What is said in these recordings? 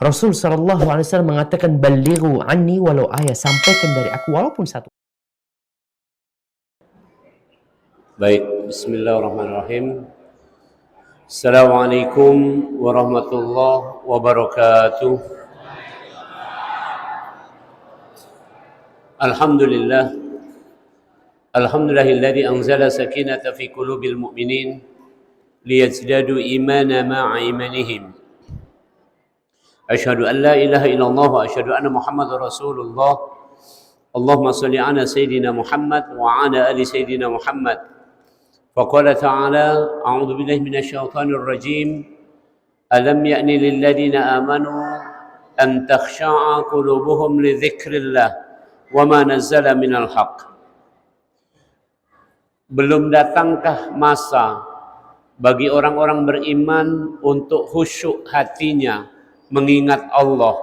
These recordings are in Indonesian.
Rasul Shallallahu Alaihi Wasallam mengatakan, "Balighu anni walau ayat," sampaikan dari aku walaupun satu. Baik, bismillahirrahmanirrahim. Assalamualaikum warahmatullahi wabarakatuh. Alhamdulillah. Alhamdulillahilladzi anzala sakinata fi qulubil mu'minin liyazdadu imana ma'a imanihim. Asyhadu an la ilaha illallah wa asyhadu anna Muhammadar Rasulullah. Allahumma shalli ala sayyidina Muhammad wa ala ali sayyidina Muhammad. Faqala ta'ala, a'udzu billahi minasyaitonir rajim. Alam ya'ni lil ladzina amanu an takhsha'a qulubuhum li dzikrillah wa ma nazzala minal haqq. Belum datangkah masa bagi orang-orang beriman untuk khusyuk hatinya mengingat Allah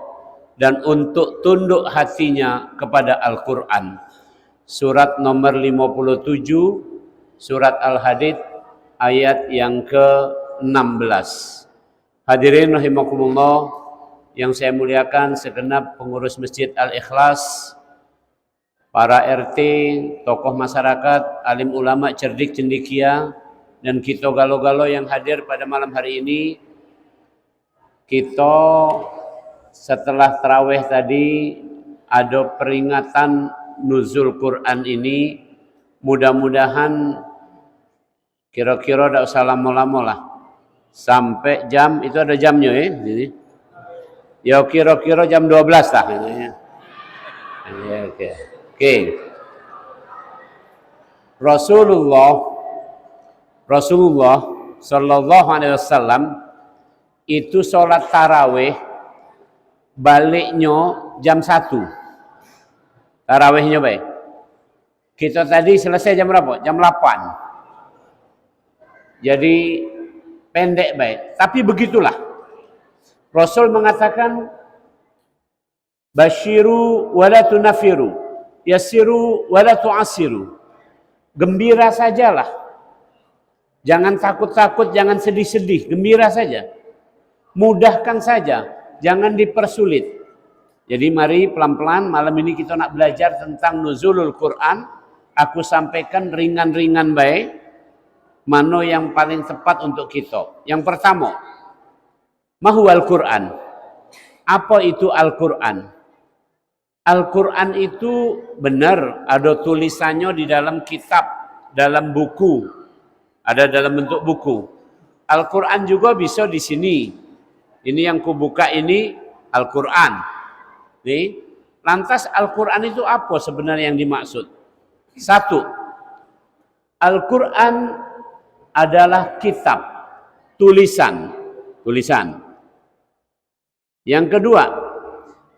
dan untuk tunduk hatinya kepada Al-Quran. Surat nomor 57, surat Al-Hadid, ayat yang ke-16. Hadirin rahimakumullah, yang saya muliakan segenap pengurus Masjid Al-Ikhlas, para RT, tokoh masyarakat, alim ulama, cerdik cendekia, dan kita galo-galo yang hadir pada malam hari ini. Kita setelah tarawih tadi ada peringatan nuzul Quran ini. Mudah-mudahan kira-kira tidak usah lama-lama lah. Sampai jam, itu ada jamnya ya. Ya kira-kira jam 12 lah. Ya, oke. Rasulullah Sallallahu Alaihi Wasallam itu sholat tarawih baliknya jam 1. Tarawihnya baik. Kita tadi selesai jam berapa? Jam 8. Jadi pendek baik. Tapi begitulah. Rasul mengatakan, basyiru wala tunafiru, yassiru wala tu'assiru. Gembira sajalah. Jangan takut-takut, jangan sedih-sedih, gembira saja. Mudahkan saja, jangan dipersulit. Jadi mari pelan-pelan malam ini kita nak belajar tentang nuzulul Quran. Aku sampaikan ringan-ringan baik, mana yang paling tepat untuk kita. Yang pertama, mahuwal Quran. Apa itu Al-Quran? Al-Quran itu benar ada tulisannya di dalam kitab, dalam buku, ada dalam bentuk buku. Al-Quran juga bisa di sini. Ini yang kubuka ini Al-Quran. Nih, lantas Al-Quran itu apa sebenarnya yang dimaksud? Satu, Al-Quran adalah kitab, tulisan. Yang kedua,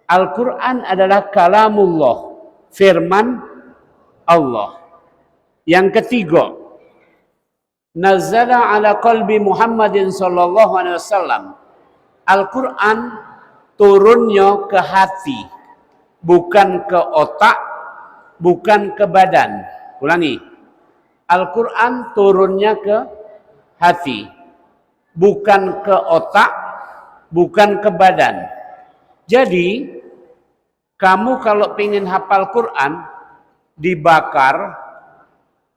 Al-Quran adalah kalamullah, firman Allah. Yang ketiga, nazala ala qalbi Muhammadin sallallahu alaihi wasallam. Al-Quran turunnya ke hati, bukan ke otak, bukan ke badan. Ulangi, Al-Quran turunnya ke hati, bukan ke otak, bukan ke badan. Jadi, kamu kalau pengen hafal Quran, dibakar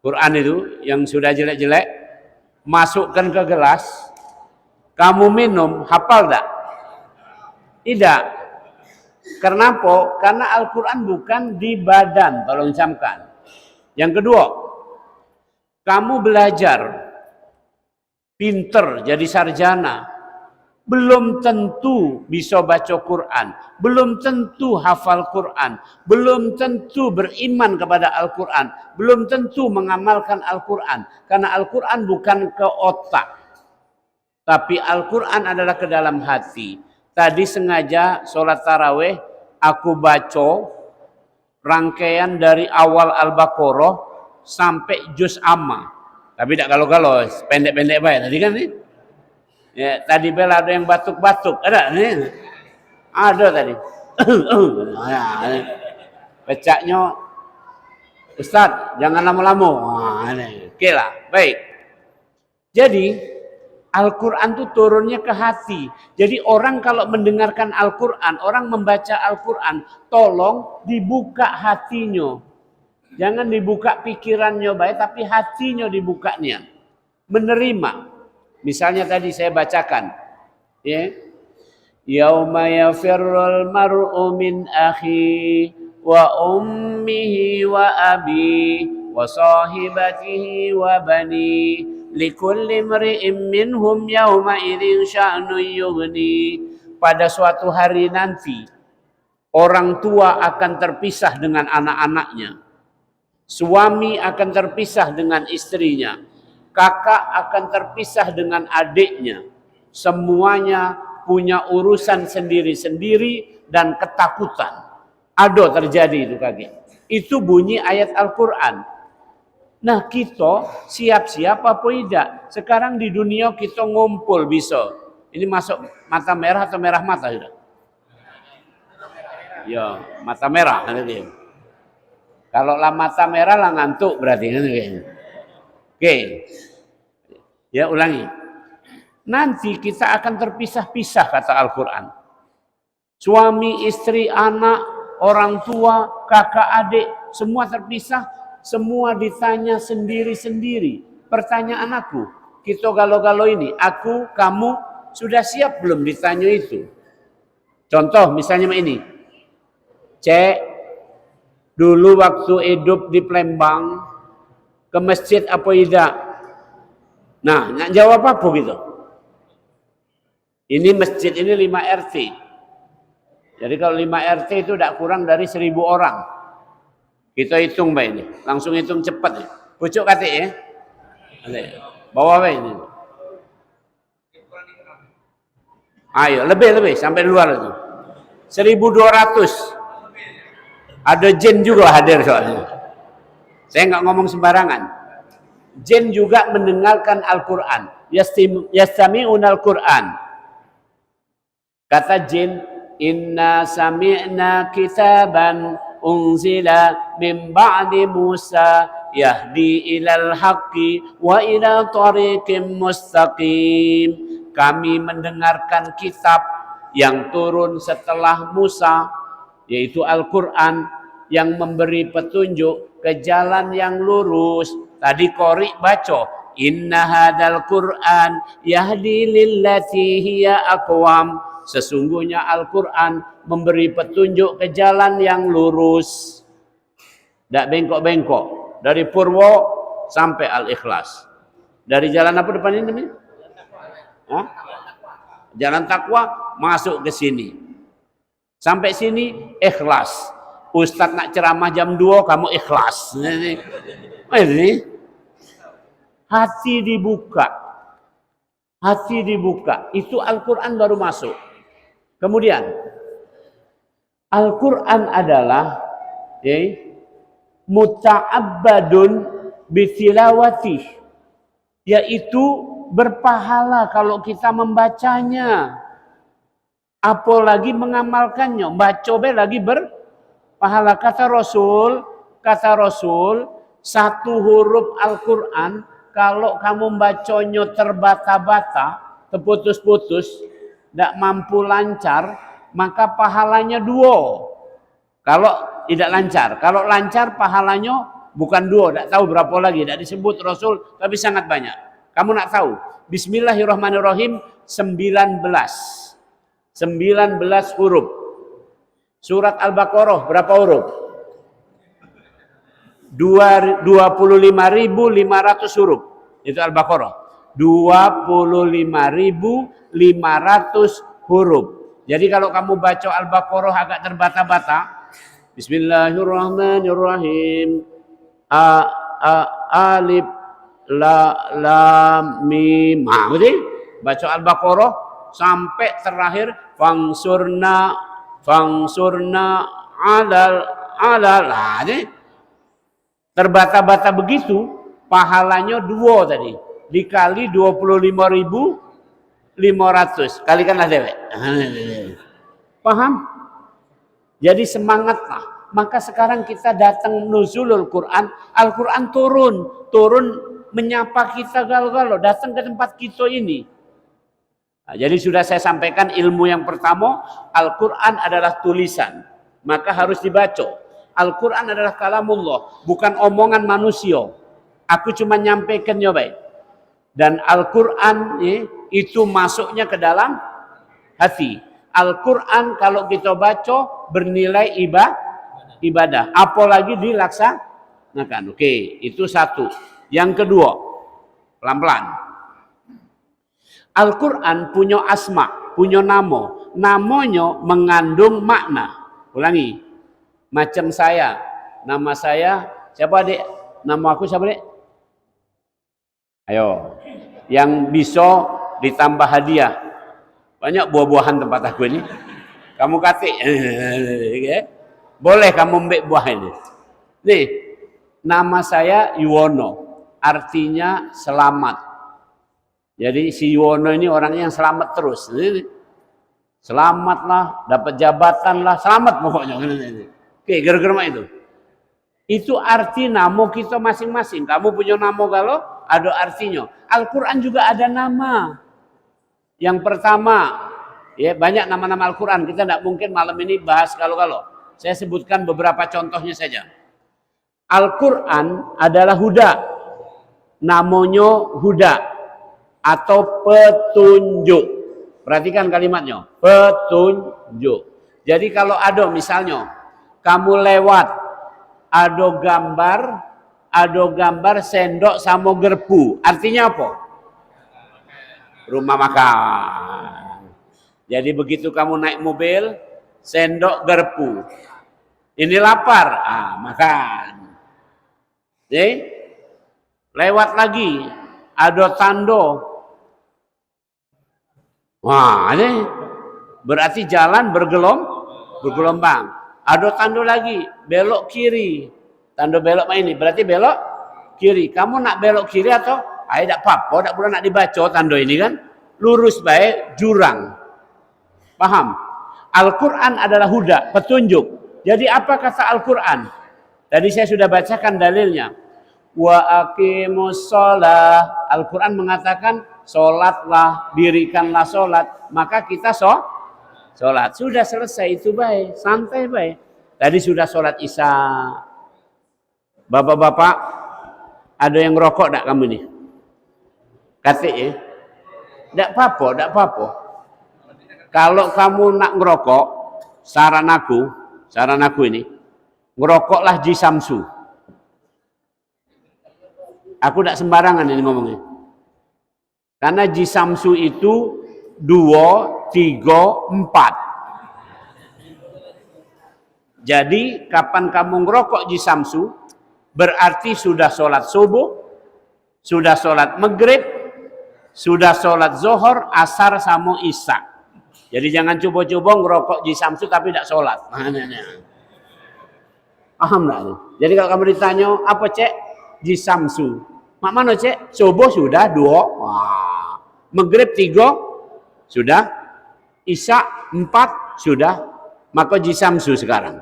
Quran itu yang sudah jelek-jelek, masukkan ke gelas, kamu minum, hafal tak? Tidak. Kenapa? Karena Al-Quran bukan di badan, tolong camkan. Yang kedua, kamu belajar, pinter, jadi sarjana, belum tentu bisa baca Quran, belum tentu hafal Quran, belum tentu beriman kepada Al-Quran, belum tentu mengamalkan Al-Quran. Karena Al-Quran bukan ke otak, tapi Al-Quran adalah ke dalam hati. Tadi sengaja sholat tarawih, aku baca rangkaian dari awal Al-Baqarah sampai juz amma. Tapi tidak galau-galau, pendek-pendek baik. Tadi kan nih? Ya, tadi bela ada yang batuk-batuk, ada nih, ada tadi. Pecahnya, Ustaz, jangan lama-lama. Oke lah, baik. Jadi Al-Quran itu turunnya ke hati. Jadi orang kalau mendengarkan Al-Quran, orang membaca Al-Quran, tolong dibuka hatinya. Jangan dibuka pikirannya baik, tapi hatinya dibukanya. Menerima. Misalnya tadi saya bacakan. Ya. Yauma yafirrul mar'u min akhi wa ummihi wa abi wa sahibatihi wa bani likulli mri'in minhum yawma idzin sya'nun yughni. Pada suatu hari nanti orang tua akan terpisah dengan anak-anaknya, suami akan terpisah dengan istrinya, kakak akan terpisah dengan adiknya. Semuanya punya urusan sendiri-sendiri dan ketakutan. Ada terjadi itu kaget. Itu bunyi ayat Al-Quran. Nah kita siap-siap apa tidak? Sekarang di dunia kita ngumpul bisa. Ini masuk mata merah atau merah mata sudah? Ya, mata merah. Kalau lah mata merah lah ngantuk berarti. Oke. Ya ulangi. Nanti kita akan terpisah-pisah kata Al-Quran. Suami, istri, anak, orang tua, kakak, adik, semua terpisah. Semua ditanya sendiri-sendiri. Pertanyaan aku, kita galau-galau ini, aku, kamu, sudah siap belum ditanya itu? Contoh misalnya ini. Cek, dulu waktu hidup di Palembang, ke masjid apa tidak? Nah, nak jawab apa gitu? Ini masjid ini 5 RT. Jadi kalau 5 RT itu tidak kurang dari 1.000 orang. Kita hitung Mbak ini. Langsung hitung cepat. Pucuk kata ya. Bawah Mbak ini. Ayo, lebih. Sampai luar itu. 1.200. Ada jin juga hadir soalnya. Saya nggak ngomong sembarangan. Jin juga mendengarkan Al-Quran. Yastami'unal Quran. Kata jin, inna sami'na kitaban unzila min ba'di Musa yahdi ilal haqqi wa ila tariqim mustaqim. Kami mendengarkan kitab yang turun setelah Musa, yaitu Al-Quran, yang memberi petunjuk ke jalan yang lurus. Tadi Qori baca, inna hadal Quran yahdi lillati hiya aqwam. Sesungguhnya Al-Quran memberi petunjuk ke jalan yang lurus. Tidak bengkok-bengkok. Dari Purwo sampai Al-Ikhlas. Dari jalan apa depan ini namanya? Hah? Jalan Takwa masuk ke sini. Sampai sini ikhlas. Ustadz nak ceramah jam 2 kamu ikhlas. Ini hati dibuka. Hati dibuka. Itu Al-Quran baru masuk. Kemudian Al-Quran adalah muta'abbadun bitilawati, yaitu berpahala kalau kita membacanya, apalagi mengamalkannya. Baca lagi berpahala. Kata Rasul, satu huruf Al-Quran kalau kamu bacanya terbata-bata, terputus-putus, tidak mampu lancar, maka pahalanya 2. Kalau tidak lancar, kalau lancar pahalanya bukan 2, tidak tahu berapa lagi, tidak disebut Rasul, tapi sangat banyak. Kamu nak tahu? Bismillahirrahmanirrahim 19 huruf. Surat Al-Baqarah berapa huruf? 25.500 huruf. Itu Al-Baqarah. 25.500 huruf. Jadi kalau kamu baca Al-Baqarah agak terbata-bata, Bismillahirrahmanirrahim. Alif lam mim. Baca Al-Baqarah sampai terakhir fangsurna alal. Terbata-bata begitu, pahalanya 2 tadi. Dikali 25.500. Kalikanlah dewek. Paham? Jadi semangatlah. Maka sekarang kita datang nuzulul Quran. Al-Quran turun menyapa kita galau-galau. Datang ke tempat kita ini. Nah, jadi sudah saya sampaikan ilmu yang pertama, Al-Quran adalah tulisan, maka harus dibaca. Al-Quran adalah kalamullah, bukan omongan manusia. Aku cuma nyampaikan baik. Dan Al-Quran itu masuknya ke dalam hati. Al-Quran kalau kita baca bernilai ibadah. Apalagi dilaksanakan. Oke, itu satu. Yang kedua, pelan-pelan. Al-Quran punya asma, punya nama. Namanya mengandung makna. Ulangi. Macam saya. Nama saya, siapa adik? Nama aku siapa adik? Ayo. Yang bisa ditambah hadiah. Banyak buah-buahan tempat aku ini. Kamu katik. Boleh kamu ambil buah ini. Nih, nama saya Yuwono. Artinya selamat. Jadi si Yuwono ini orangnya yang selamat terus. Selamatlah, dapat jabatan lah, selamat pokoknya. Oke, gara-gara itu. Itu arti nama kita masing-masing. Kamu punya nama kalau ada artinya. Al-Quran juga ada nama. Yang pertama, ya banyak nama-nama Al-Quran. Kita tidak mungkin malam ini bahas kalau-kalau. Saya sebutkan beberapa contohnya saja. Al-Quran adalah huda. Namanya huda atau petunjuk. Perhatikan kalimatnya. Petunjuk. Jadi kalau ada misalnya, kamu lewat, ada gambar sendok sama gerpu. Artinya apa? Rumah makan. Jadi begitu kamu naik mobil, sendok gerpu. Ini lapar, makan. Jadi, lewat lagi, ada tanda. Wah, ini berarti jalan bergelombang. Ada tanda lagi, belok kiri. Tanda belok ini berarti belok kiri. Kamu nak belok kiri atau tidak apa-apa, tidak perlu nak dibaca tanda ini kan. Lurus baik, jurang. Paham? Al-Quran adalah huda, petunjuk. Jadi apa kata Al-Quran? Tadi saya sudah bacakan dalilnya. Wa aqimus shalah. Al-Quran mengatakan sholatlah, dirikanlah sholat. Maka kita sholat. Sudah selesai itu baik, santai baik. Tadi sudah sholat isya. Bapak-bapak, ada yang rokok tak kamu nih? Katik ya? Tidak apa-apa. Kalau kamu nak ngerokok, saran aku ini, ngerokoklah Jisamsu. Aku tidak sembarangan ini ngomongnya. Karena Jisamsu itu 2, 3, 4. Jadi kapan kamu ngerokok Jisamsu, berarti sudah sholat subuh, sudah sholat maghrib, sudah sholat zuhur, asar sama isya. Jadi jangan coba-coba ngerokok Jisamsu tapi tidak sholat. Paham tak? Jadi kalau kamu ditanya, apa cek? Jisamsu. Mak mana cek? Subuh sudah 2, maghrib 3, sudah, isya 4, sudah, maka Jisamsu sekarang.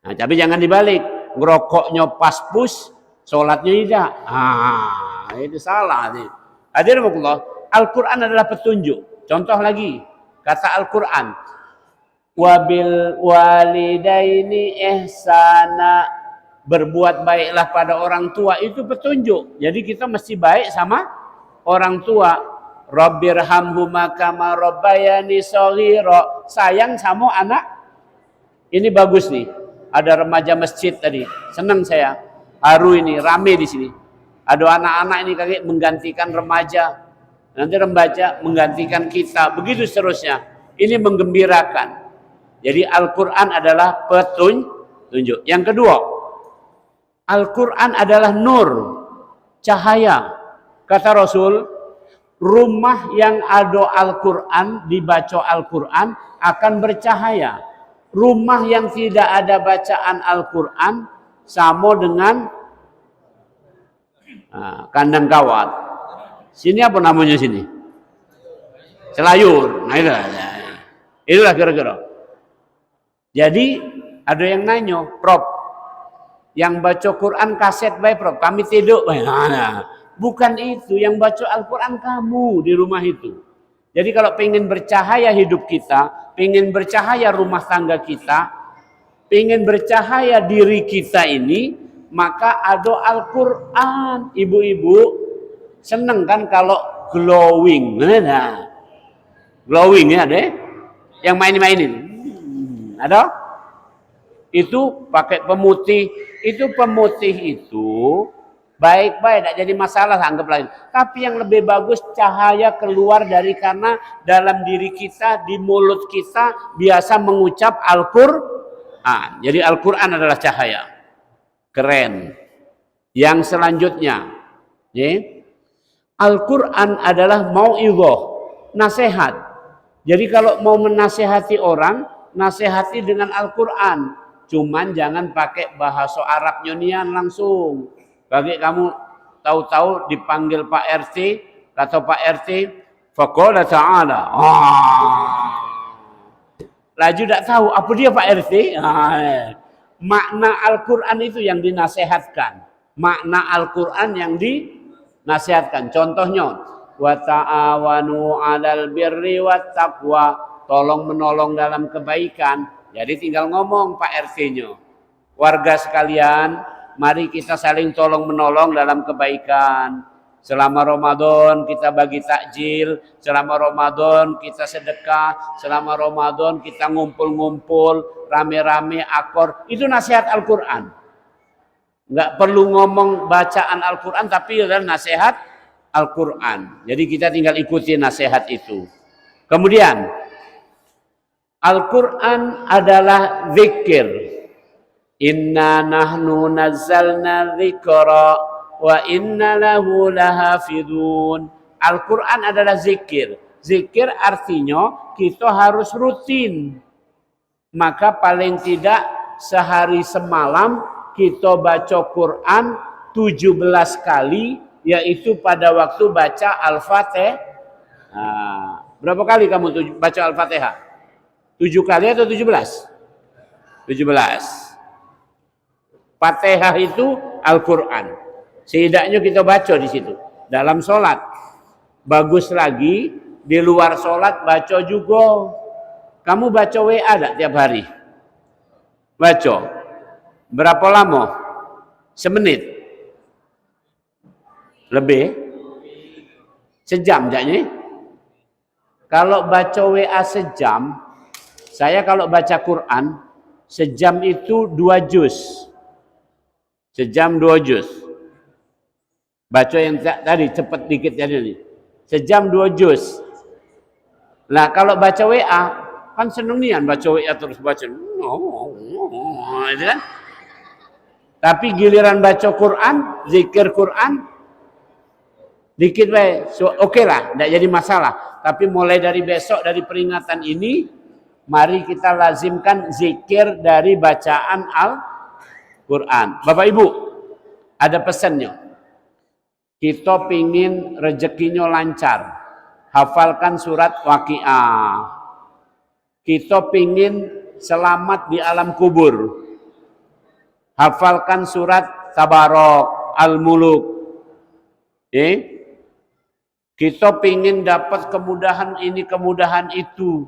Nah, tapi jangan dibalik. Ngerokoknya pas pus, sholatnya tidak. Itu salah nih. Hadirin Al-Quran adalah petunjuk. Contoh lagi, kata Al-Quran, wabil walidaini ihsana, berbuat baiklah pada orang tua, itu petunjuk. Jadi kita mesti baik sama orang tua. Rabbirhamhuma kama rabbayani shaghira, sayang sama anak. Ini bagus nih. Ada remaja masjid tadi, senang saya. Haru ini, rame di sini. Ada anak-anak ini kakek menggantikan remaja. Nanti remaja menggantikan kita. Begitu seterusnya. Ini menggembirakan. Jadi Al-Quran adalah petunjuk. Yang kedua, Al-Quran adalah nur, cahaya. Kata Rasul, rumah yang ada Al-Quran, dibaca Al-Quran akan bercahaya. Rumah yang tidak ada bacaan Al-Quran sama dengan kandang kawat. Sini apa namanya sini? Selayur. Nah itulah kira-kira. Jadi ada yang nanya, Prof, yang baca Quran kaset baik Prof, kami tidur. Bukan itu, yang baca Al-Quran kamu di rumah itu. Jadi kalau pengen bercahaya hidup kita, pengen bercahaya rumah tangga kita, pengen bercahaya diri kita ini, maka ada Al-Quran. Ibu-ibu seneng kan kalau glowing. Nah, glowing ya deh. Yang main-mainin. Ada? Itu pakai pemutih. Itu pemutih itu baik-baik, tidak jadi masalah, anggap lain. Tapi yang lebih bagus cahaya keluar dari, karena dalam diri kita, di mulut kita biasa mengucap Al-Quran. Jadi Al-Quran adalah cahaya. Keren. Yang selanjutnya, Al-Quran adalah mau'idhah, nasihat. Jadi kalau mau menasehati orang, nasihati dengan Al-Quran. Cuman jangan pakai bahasa Arab nyonian langsung. Bagi kamu tahu-tahu dipanggil Pak RT, kata Pak RT, faqala ta'ala. Laju tidak tahu apa dia Pak RT. Makna Al-Quran itu yang dinasehatkan. Makna Al-Quran yang dinasihatkan. Contohnya, wa ta'awanu 'alal birri wat taqwa, tolong menolong dalam kebaikan. Jadi tinggal ngomong Pak RT-nya. Warga sekalian, mari kita saling tolong menolong dalam kebaikan. Selama Ramadan kita bagi takjil, selama Ramadan kita sedekah, selama Ramadan kita ngumpul-ngumpul, rame-rame akor. Itu nasihat Al-Quran. Nggak perlu ngomong bacaan Al-Quran, tapi adalah nasihat Al-Quran. Jadi kita tinggal ikuti nasihat itu. Kemudian Al-Quran adalah zikir. Inna nahnu nazzalna dzikra wa inna lahu lahafidun. Al-Quran adalah zikir. Zikir artinya kita harus rutin. Maka paling tidak sehari semalam kita baca Quran 17 kali, yaitu pada waktu baca Al-Fatihah. Berapa kali kamu baca Al-Fatihah? 7 kali atau 17? 17. Fatihah itu Al-Quran. Setidaknya kita baca di situ. Dalam sholat. Bagus lagi, di luar sholat baca juga. Kamu baca WA tak tiap hari? Baca. Berapa lama? Semenit? Lebih? Sejam jaknya? Kalau baca WA sejam, saya kalau baca Quran, sejam itu 2 juz. Sejam 2 juz. Baca yang tadi, cepat dikit jadi. Sejam 2 juz. Nah kalau baca WA, kan seneng nian baca WA terus baca. Itu kan? Tapi giliran baca Quran, zikir Quran, dikit baik. So, oke lah, tidak jadi masalah. Tapi mulai dari besok, dari peringatan ini, mari kita lazimkan zikir dari bacaan Al-Quran. Bapak Ibu, ada pesannya. Kita pingin rezekinya lancar. Hafalkan surat Waqiah. Kita pingin selamat di alam kubur. Hafalkan surat Tabarok, Al-Muluk. Kita pingin dapat kemudahan ini, kemudahan itu.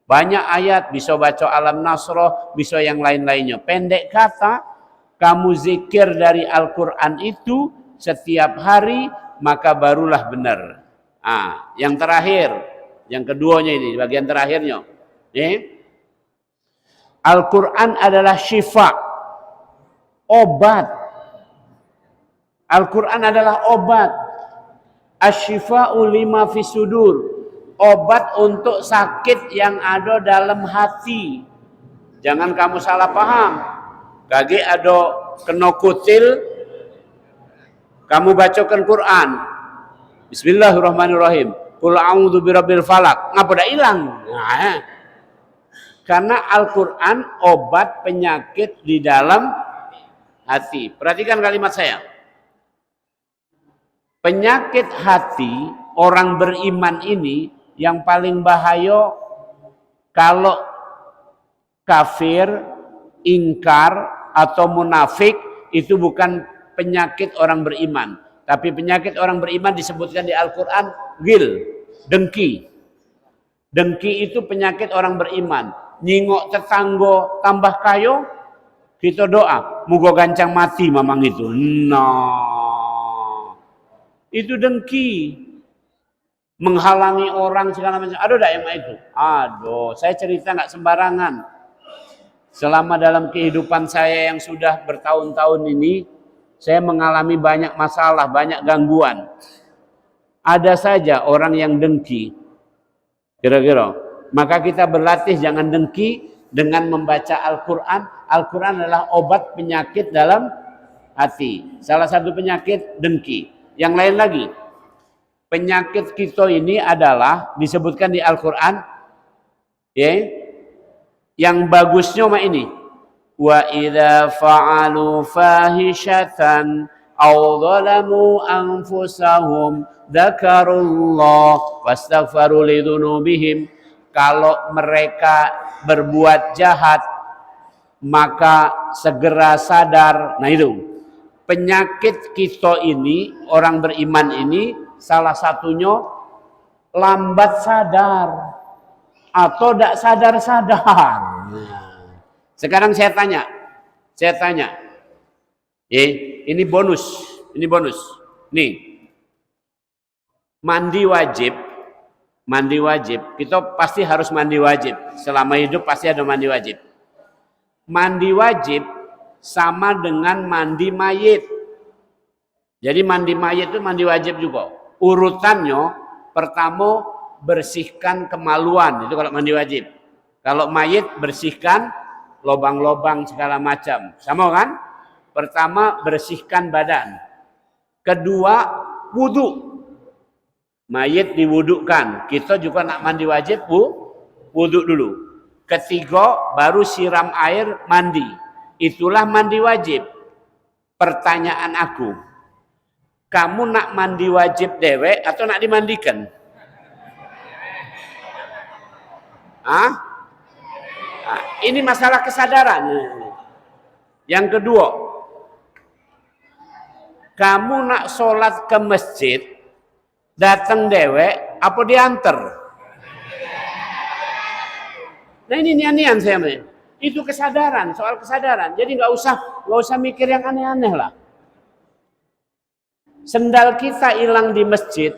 Banyak ayat, bisa baca Alam Nasroh, bisa yang lain-lainnya. Pendek kata, kamu zikir dari Al-Quran itu setiap hari, maka barulah benar. Yang terakhir, yang keduanya ini, bagian terakhirnya. Al-Quran adalah syifa, obat. Al-Quran adalah obat. Asyifa'u lima fisudur, obat untuk sakit yang ada dalam hati. Jangan kamu salah paham. Kaki ada kena kutil, kamu bacakan Quran. Bismillahirrahmanirrahim. Qul a'udzu birabbil falaq. Ngapa dah hilang? Karena Al-Quran obat penyakit di dalam hati. Perhatikan kalimat saya. Penyakit hati orang beriman ini yang paling bahaya kalau kafir, ingkar, atau munafik, itu bukan penyakit orang beriman. Tapi penyakit orang beriman disebutkan di Al-Quran, ghil, dengki. Dengki itu penyakit orang beriman. Nyingok tetanggo tambah kayo, kita doa, muga gancang mati mamang itu. Nah, itu dengki. Menghalangi orang segala macam. Aduh, dah yang itu. Aduh, saya cerita nggak sembarangan. Selama dalam kehidupan saya yang sudah bertahun-tahun ini, saya mengalami banyak masalah, banyak gangguan. Ada saja orang yang dengki. Kira-kira. Maka kita berlatih jangan dengki dengan membaca Al-Quran. Al-Quran adalah obat penyakit dalam hati. Salah satu penyakit dengki. Yang lain lagi. Penyakit kita ini adalah disebutkan di Al-Quran. Ya. Yang bagusnya mah ini. Wa idza fa'alu fahishatan aw zalamu anfusahum dzakarullah fastaghfaru lidzunubihim. Kalau mereka berbuat jahat maka segera sadar. Nah itu penyakit kita ini, orang beriman ini salah satunya lambat sadar atau tidak sadar-sadar. Sekarang saya tanya, ini bonus, nih, mandi wajib, kita pasti harus mandi wajib, selama hidup pasti ada mandi wajib. Mandi wajib sama dengan mandi mayit. Jadi mandi mayit itu mandi wajib juga. Urutannya pertama bersihkan kemaluan, itu kalau mandi wajib. Kalau mayit bersihkan lobang-lobang segala macam. Sama kan? Pertama bersihkan badan. Kedua wudu. Mayit diwudukan. Kita juga nak mandi wajib wudu dulu. Ketiga baru siram air mandi. Itulah mandi wajib. Pertanyaan aku, kamu nak mandi wajib dewek atau nak dimandikan? Hah? Nah, ini masalah kesadaran. Yang kedua, kamu nak sholat ke masjid, datang dewek, apa diantar? Nah ini nian-nian saya. Itu kesadaran, soal kesadaran. Jadi nggak usah mikir yang aneh-aneh lah. Sendal kita hilang di masjid,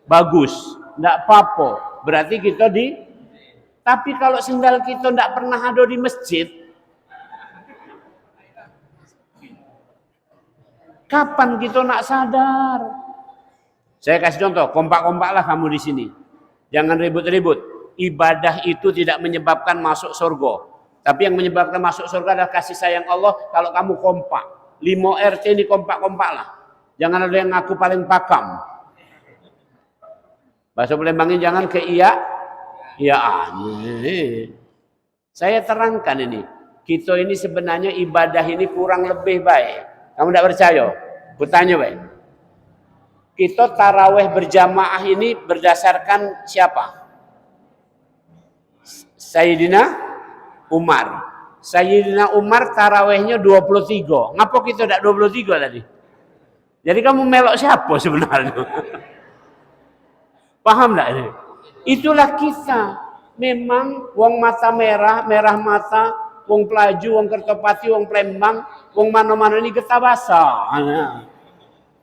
bagus, nggak apa-apa. Berarti kita Tapi kalau sendal kita tidak pernah ada di masjid, kapan kita nak sadar? Saya kasih contoh, kompak-kompaklah kamu di sini. Jangan ribut-ribut. Ibadah itu tidak menyebabkan masuk surga. Tapi yang menyebabkan masuk surga adalah kasih sayang Allah. Kalau kamu kompak, 5 RT ini kompak-kompaklah. Jangan ada yang ngaku paling pakam. Bahasa Palembangnya jangan ke iya. Ya aneh. Saya terangkan ini. Kita ini sebenarnya ibadah ini kurang lebih baik. Kamu tidak percaya? Kutanya baik. Kita taraweh berjamaah ini berdasarkan siapa? Sayyidina Umar. Sayyidina Umar tarawehnya 23. Ngapa kita tidak 23 tadi? Jadi kamu melok siapa sebenarnya? Paham tidak ini? Itulah kita. Memang wong mata merah mata, wong Pelaju, wong Kertopati, wong Palembang, wong mana-mana ini getah basah.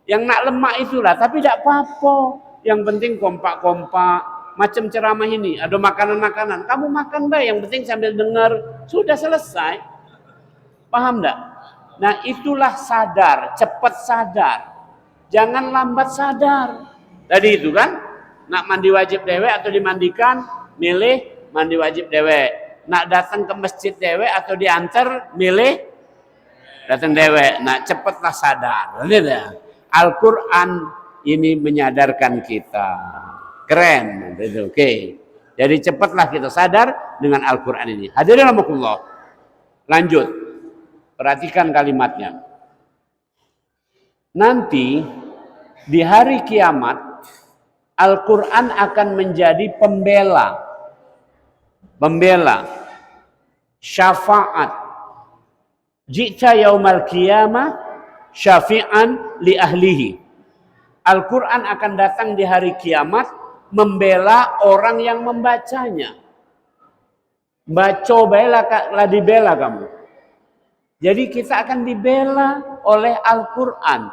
Yang nak lemak itulah, tapi tidak apa-apa. Yang penting kompak-kompak, macam ceramah ini, ada makanan-makanan. Kamu makan baik, yang penting sambil dengar, sudah selesai. Paham tidak? Nah itulah sadar, cepat sadar. Jangan lambat sadar. Tadi itu kan? Nak mandi wajib dewek atau dimandikan, milih mandi wajib dewek. Nak datang ke masjid dewek atau diantar, milih datang dewek. Nak cepatlah sadar. Al-Quran ini menyadarkan kita. Keren. Oke. Jadi cepatlah kita sadar dengan Al-Quran ini. Hadirin rahimakumullah. Lanjut. Perhatikan kalimatnya. Nanti di hari kiamat Al-Quran akan menjadi pembela, syafaat. Jika yaumal qiyamah syafi'an li ahlihi. Al-Quran akan datang di hari kiamat membela orang yang membacanya. Baca bela lah dibela kamu. Jadi kita akan dibela oleh Al-Quran.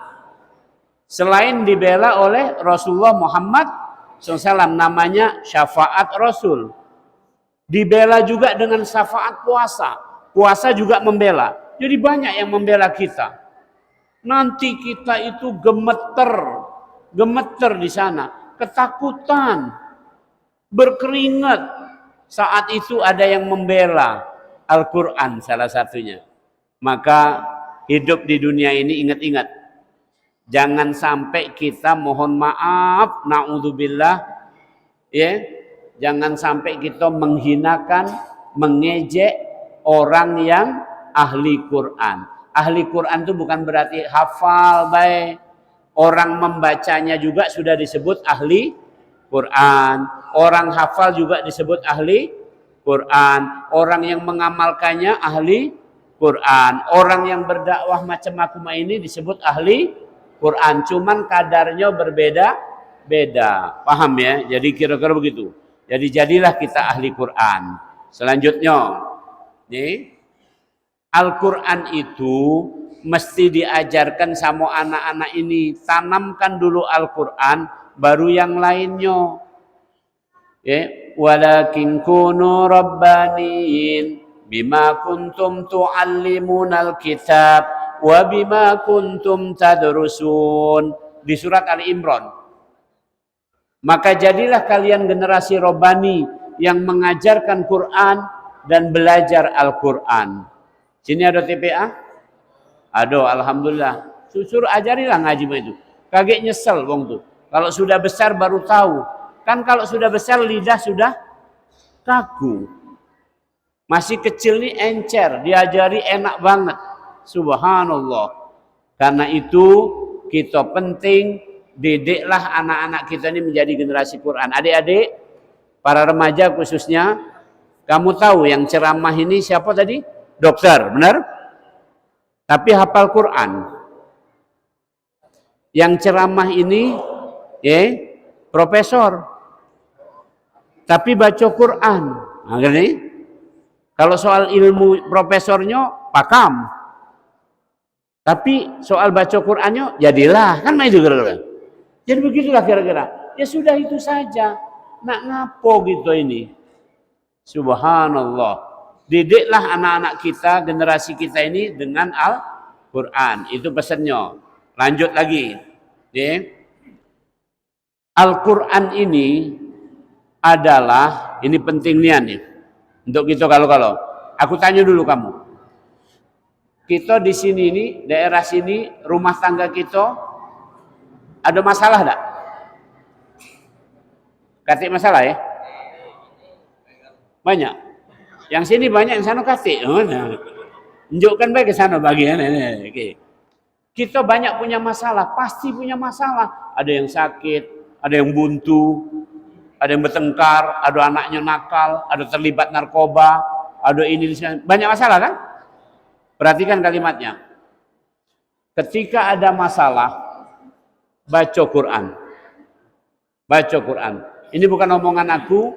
Selain dibela oleh Rasulullah Muhammad SAW, namanya syafaat Rasul. Dibela juga dengan syafaat puasa. Puasa juga membela. Jadi banyak yang membela kita. Nanti kita itu gemeter di sana, ketakutan, berkeringat. Saat itu ada yang membela Al-Quran salah satunya. Maka hidup di dunia ini ingat-ingat. Jangan sampai kita mohon maaf, na'udzubillah, ya. Jangan sampai kita menghinakan, mengejek orang yang ahli Quran. Ahli Quran itu bukan berarti hafal baik. Orang membacanya juga sudah disebut ahli Quran. Orang hafal juga disebut ahli Quran. Orang yang mengamalkannya ahli Quran. Orang yang berdakwah macam aku ini disebut ahli Quran. Cuman kadarnya berbeda-beda. Paham ya? Jadi kira-kira begitu. Jadi jadilah kita ahli Quran. Selanjutnya, nih, Al-Quran itu mesti diajarkan sama anak-anak ini. Tanamkan dulu Al-Quran, baru yang lainnya. Walakin kunu rabbaniin bima kuntum tu'allimunal kitab wa bima kuntum tadrusun. Di surat Ali Imran. Maka jadilah kalian generasi Rabbani yang mengajarkan Quran dan belajar Al-Quran. Sini ada TPA? Aduh, alhamdulillah. Suruh ajarilah ngaji itu. Kagak nyesel wong tuh. Kalau sudah besar baru tahu. Kan kalau sudah besar lidah sudah kaku. Masih kecil nih encer, diajari enak banget. Subhanallah. Karena itu kita penting didiklah anak-anak kita ini menjadi generasi Quran. Adik-adik, para remaja khususnya, kamu tahu yang ceramah ini siapa tadi? Dokter, benar? Tapi hafal Quran. Yang ceramah ini profesor. Tapi baca Quran. Nah, gini. Kalau soal ilmu profesornya pakam. Tapi soal baca Qurannya jadilah. Kan itu kira-kira. Jadi begitulah kira-kira. Ya sudah itu saja. Nak ngapo gitu ini. Subhanallah. Didiklah anak-anak kita, generasi kita ini dengan Al-Quran. Itu pesannya. Lanjut lagi. Al-Quran ini adalah, ini pentingnya nih. Untuk kita kalau aku tanya dulu kamu. Kita di sini nih, daerah sini, rumah tangga kita, ada masalah enggak? Katik masalah ya? Banyak. Yang sini banyak, yang sana katik. Oh, nah. Tunjukkan baik ke sana bagian. Oke. Kita banyak punya masalah, pasti punya masalah. Ada yang sakit, ada yang buntu, ada yang bertengkar, ada anaknya nakal, ada terlibat narkoba, ada ini, banyak masalah kan? Perhatikan kalimatnya. Ketika ada masalah, baca Quran. Baca Quran. Ini bukan omongan aku,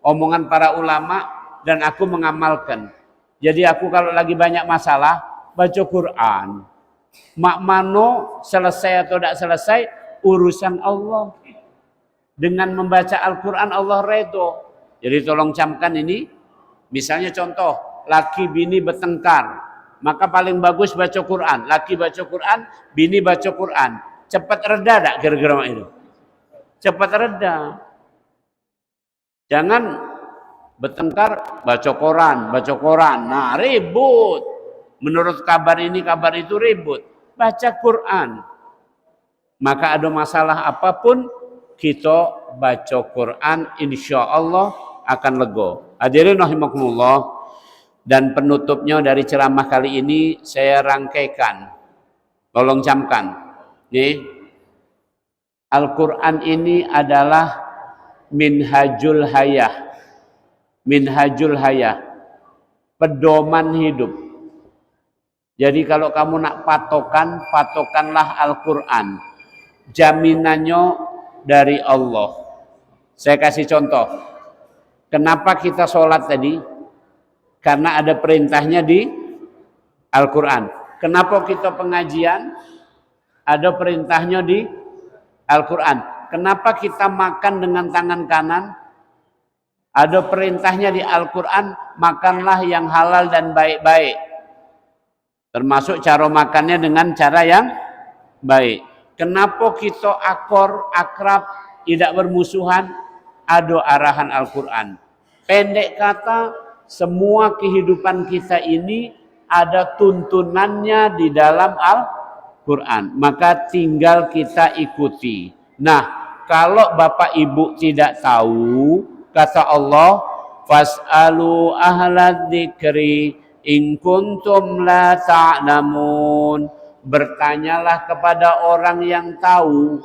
omongan para ulama, dan aku mengamalkan. Jadi aku kalau lagi banyak masalah, baca Quran. Mak mano selesai atau tidak selesai, urusan Allah. Dengan membaca Al-Quran Allah redho. Jadi tolong camkan ini. Misalnya contoh, laki bini bertengkar. Maka paling bagus baca Quran. Laki baca Quran, bini baca Quran. Cepat reda tak kira-kira itu? Cepat reda. Jangan bertengkar, baca koran. Nah, ribut. Menurut kabar ini, kabar itu ribut. Baca Quran. Maka ada masalah apapun, kita baca Quran, insya Allah akan lego. Hadirin rahimakumullah. Dan penutupnya dari ceramah kali ini saya rangkaikan. Tolong camkan. Nih, Al-Quran ini adalah minhajul hayah. Minhajul hayah. Pedoman hidup. Jadi kalau kamu nak patokan, patokanlah Al-Quran. Jaminannya dari Allah. Saya kasih contoh. Kenapa kita sholat tadi? Karena ada perintahnya di Al-Quran. Kenapa kita pengajian? Ada perintahnya di Al-Quran. Kenapa kita makan dengan tangan kanan? Ada perintahnya di Al-Quran, makanlah yang halal dan baik-baik. Termasuk cara makannya dengan cara yang baik. Kenapa kita akrab, tidak bermusuhan? Ada arahan Al-Quran. Pendek kata, semua kehidupan kita ini ada tuntunannya di dalam Al-Quran. Maka tinggal kita ikuti. Nah, kalau Bapak Ibu tidak tahu, kata Allah, fas'alu ahla dzikri in kuntum la ta'lamun. Bertanyalah kepada orang yang tahu.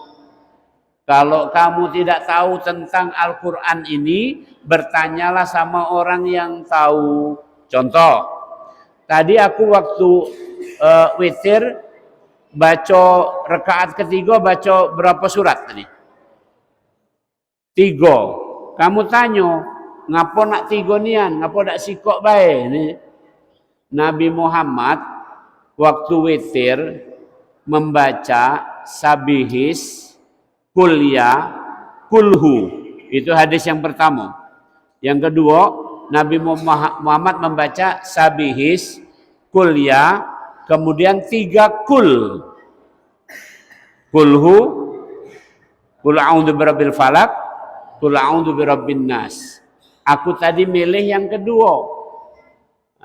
Kalau kamu tidak tahu tentang Al-Quran ini, bertanyalah sama orang yang tahu. Contoh, tadi aku waktu witir, baca rakaat ketiga, baca berapa surat tadi? 3. Kamu tanya, ngapa nak 3 nian? Ngapa nak sikok baik? Nabi Muhammad waktu witir membaca sabihis, kulya, kulhu. Itu hadis yang pertama. Yang kedua, Nabi Muhammad membaca sabihis, kulya, kemudian 3 kul. Kulhu, kul a'udzu birabbil falaq, kul a'udzu birabbin nas. Aku tadi milih yang kedua.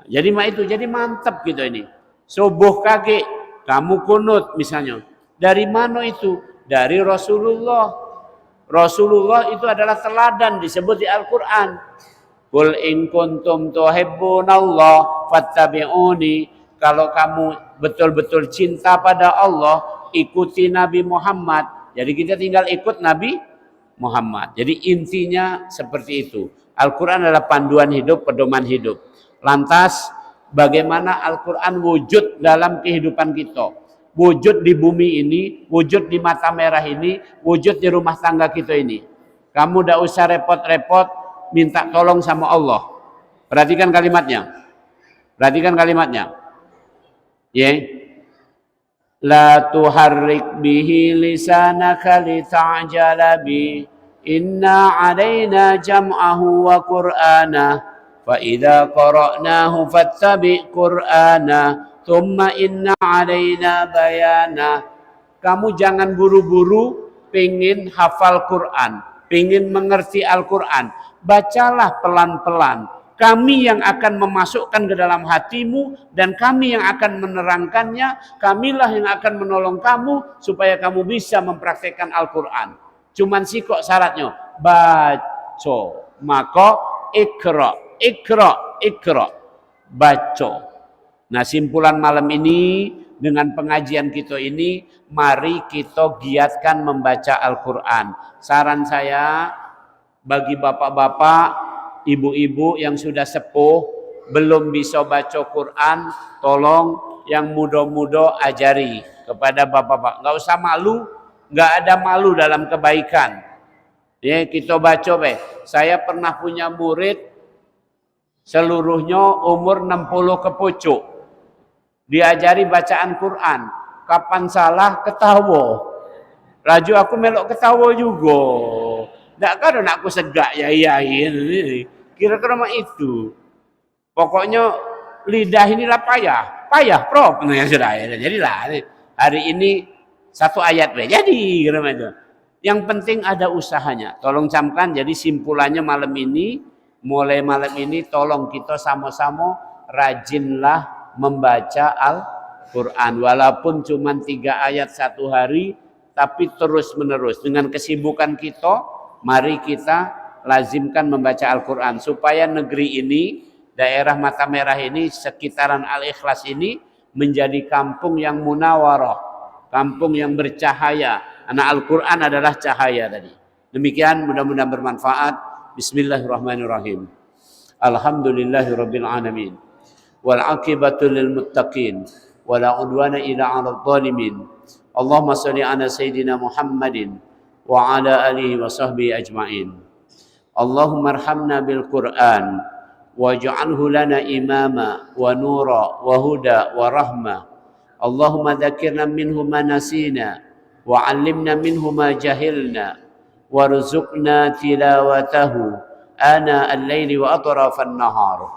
Jadi jadi mantap gitu ini. Subuh kaki, kamu kunut misalnya. Dari mana itu? Dari Rasulullah. Rasulullah itu adalah teladan disebut di Al-Quran. Qul in kuntum tuhibbunallah fattabi'uni. Kalau kamu betul-betul cinta pada Allah, ikuti Nabi Muhammad. Jadi kita tinggal ikut Nabi Muhammad. Jadi intinya seperti itu. Al-Quran adalah panduan hidup, pedoman hidup. Lantas bagaimana Al-Quran wujud dalam kehidupan kita? Wujud di bumi ini, wujud di mata merah ini, wujud di rumah tangga kita ini. Kamu tidak usah repot-repot minta tolong sama Allah. Perhatikan kalimatnya. Perhatikan kalimatnya. Ya. La tuharrik bihi lisanaka lita'jala bi. Inna 'alaina jam'ahu wa qur'ana. Fa idza qara'nahu fattabi' qur'ana. Thumma inna 'alaina bayana. Kamu jangan buru-buru pengen hafal Quran, pengen mengerti Al-Quran. Bacalah pelan-pelan. Kami yang akan memasukkan ke dalam hatimu dan kami yang akan menerangkannya. Kamilah yang akan menolong kamu supaya kamu bisa mempraktekkan Al-Quran. Cuman sih kok syaratnya baca. Maka ikra, ikra, ikra. Baca. Nah, simpulan malam ini dengan pengajian kita ini, mari kita giatkan membaca Al-Quran. Saran saya bagi bapak-bapak, ibu-ibu yang sudah sepuh, belum bisa baca Quran, tolong yang muda-muda ajari kepada bapak-bapak. Nggak usah malu, nggak ada malu dalam kebaikan. Ya, kita baca, saya pernah punya murid, seluruhnya umur 60 ke pucuk. Diajari bacaan Quran. Kapan salah ketawa. Raju aku melok ketawa juga. Tak kado nak aku segak ya. Kira-kira mah itu. Pokoknya lidah inilah payah. Payah prof. Jadi lah hari ini 1 ayat jadi kira itu. Yang penting ada usahanya. Tolong camkan. Jadi simpulannya malam ini, mulai malam ini tolong kita sama-sama rajinlah membaca Al-Quran. Walaupun cuma 3 ayat 1 hari, tapi terus menerus. Dengan kesibukan kita, mari kita lazimkan membaca Al-Quran. Supaya negeri ini, daerah Mata Merah ini, sekitaran Al-Ikhlas ini, menjadi kampung yang munawarah. Kampung yang bercahaya. Karena Al-Quran adalah cahaya tadi. Demikian, mudah-mudahan bermanfaat. Bismillahirrahmanirrahim. Alhamdulillahirabbil alamin. Wal aqibatu lil muttaqin wala udwana illa 'alal zalimin. Allahumma shalli ala sayidina Muhammadin wa ala alihi wa sahbihi ajma'in. Allahumma arhamna bil Qur'an waj'alhu lana imama wa nura wa huda wa rahma. Allahumma dzakirna minhu ma nasina wa 'allimna minhu ma jahilna warzuqna tilawatahu ana al-laili wa atrafan nahar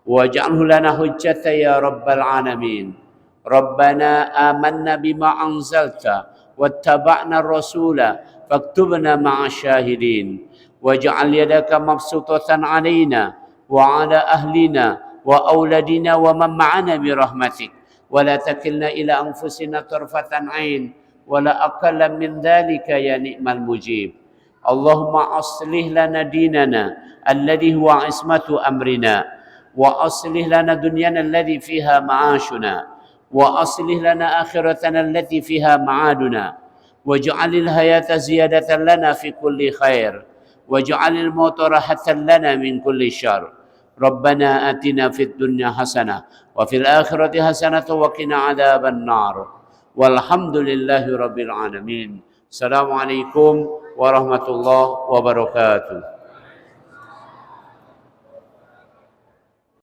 waj'alhu lana hujjatan ya rabbal alamin. Rabbana amanna bima anzalta wattaba'na ar-rasula faktubna ma'asy syahidin waj'al yadaka mabsutatan 'alaina wa 'ala ahlina wa auladina wa man ma'ana bi rahmatik wa la takilna ila anfusina tarfatan 'ain wa la aqalla min dhalika ya ni'mal mujib. Allahumma aslih lana dinana alladhi huwa ismatu amrina wa aslih lana dunyana alladhi fiha ma'ashuna wa aslih lana akhiratana allati fiha ma'aduna waj'alil hayata ziyadatan lana fi kulli khair waj'alil mauta rahatan lana min kulli syarr. Rabbana atina fid dunya hasanah wa fil akhirati hasanah wa qina adzaban nar. Walhamdulillahi rabbil alamin. Assalamualaikum warahmatullahi wabarakatuh.